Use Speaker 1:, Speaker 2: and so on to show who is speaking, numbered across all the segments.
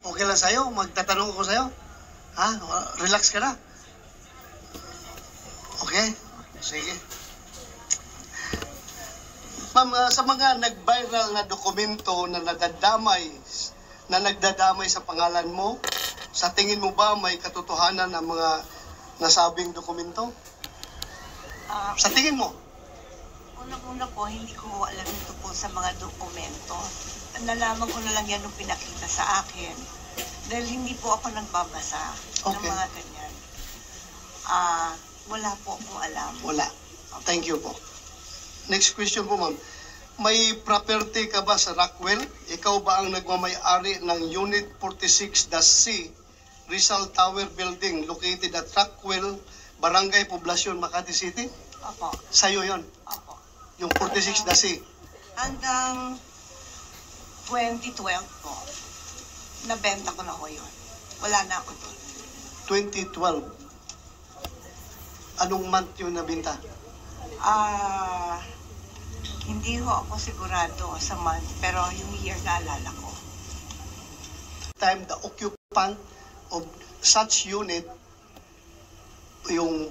Speaker 1: Okay lang sa'yo? Magtatanong ako sa'yo? Ha? Relax ka na? Okay? Sige. Ma'am, sa mga nag-viral na dokumento na nagdadamay sa pangalan mo, sa tingin mo ba may katotohanan ang mga nasabing dokumento? Sa tingin mo?
Speaker 2: Unang-una po, hindi ko alam ito po sa mga dokumento. Nalaman ko na lang yan nung pinakita sa akin. Dahil hindi po ako nagbabasa ng mga ganyan. Wala po akong alam.
Speaker 1: Wala. Thank you po. Next question po, ma'am. May property ka ba sa Rockwell? Ikaw ba ang nagmamay-ari ng Unit 46-C Rizal Tower Building located at Rockwell, Barangay Poblacion, Makati City?
Speaker 2: Opo.
Speaker 1: Sa'yo yon?
Speaker 2: Opo.
Speaker 1: Yung 46-C?
Speaker 2: Hanggang 2012 po, nabenta ko na ho yun. Wala na ako doon.
Speaker 1: 2012. Anong month yun nabenta?
Speaker 2: Hindi ho ako sigurado sa month, pero yung year naalala ko.
Speaker 1: Time the occupant of such unit, yung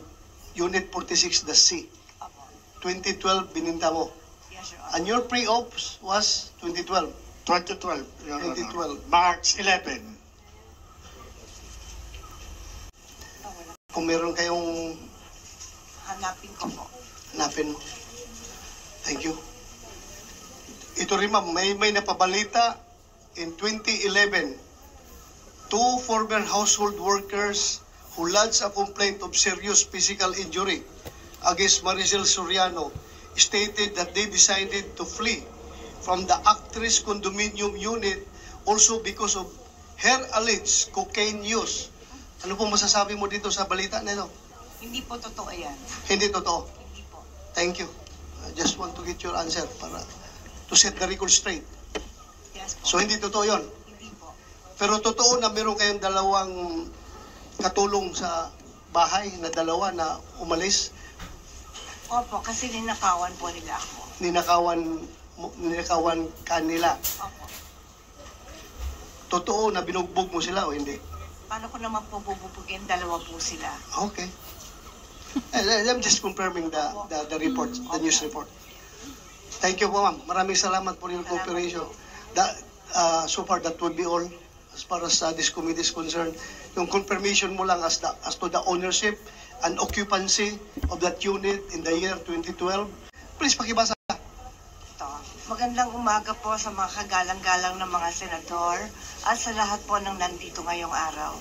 Speaker 1: Unit 46-C.
Speaker 2: Opo.
Speaker 1: 2012 bininta mo.
Speaker 2: Yes, Your
Speaker 1: And your pre-ops was 2012.
Speaker 3: 2012, Your Honor.
Speaker 1: 2012.
Speaker 3: March 11.
Speaker 2: Wala.
Speaker 1: Kung meron kayong
Speaker 2: Hanapin ko po.
Speaker 1: hanapin mo. Thank you. Ito rin ma'am, may napabalita in 2011. Two former household workers who lodged a complaint of serious physical injury against Maricel Soriano stated that they decided to flee from the actress condominium unit also because of her alleged cocaine use. Ano pong masasabi mo dito sa balita na ito?
Speaker 2: Hindi po totoo yan.
Speaker 1: Hindi totoo.
Speaker 2: Hindi po.
Speaker 1: Thank you. I just want to get your answer para to set the record straight.
Speaker 2: Yes po.
Speaker 1: So hindi totoo yon.
Speaker 2: Hindi po.
Speaker 1: Pero totoo na meron kayong dalawang katulong sa bahay na dalawa na umalis,
Speaker 2: Opo, kasi ninakawan po nila ako.
Speaker 1: ninakawan kanila.
Speaker 2: Opo.
Speaker 1: Totoo na binugbog mo sila o hindi?
Speaker 2: Paano ko naman po bububugin? Dalawa po sila.
Speaker 1: Okay. I'm just confirming the report, the news report. Thank you po ma'am. Maraming salamat for your cooperation. So far that would be all as far as this committee is concerned. Yung confirmation mo lang as to the ownership and occupancy of that unit in the year 2012. Please pakibasa.
Speaker 2: Ito. Magandang umaga po sa mga kagalang-galang ng mga senador at sa lahat po ng nandito ngayong araw.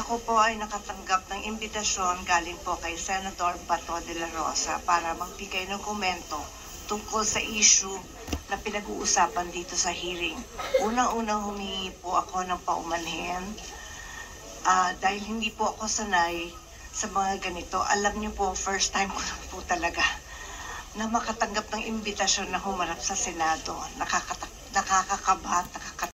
Speaker 2: Ako po ay nakatanggap ng imbitasyon galing po kay Senator Bato de la Rosa para magbigay ng komento tungkol sa issue na pinag-uusapan dito sa hearing. Unang-unang humingi po ako ng paumanhin dahil hindi po ako sanay sa mga ganito. Alam niyo po, first time ko lang po talaga na makatanggap ng imbitasyon na humarap sa Senado. Nakakakabahan,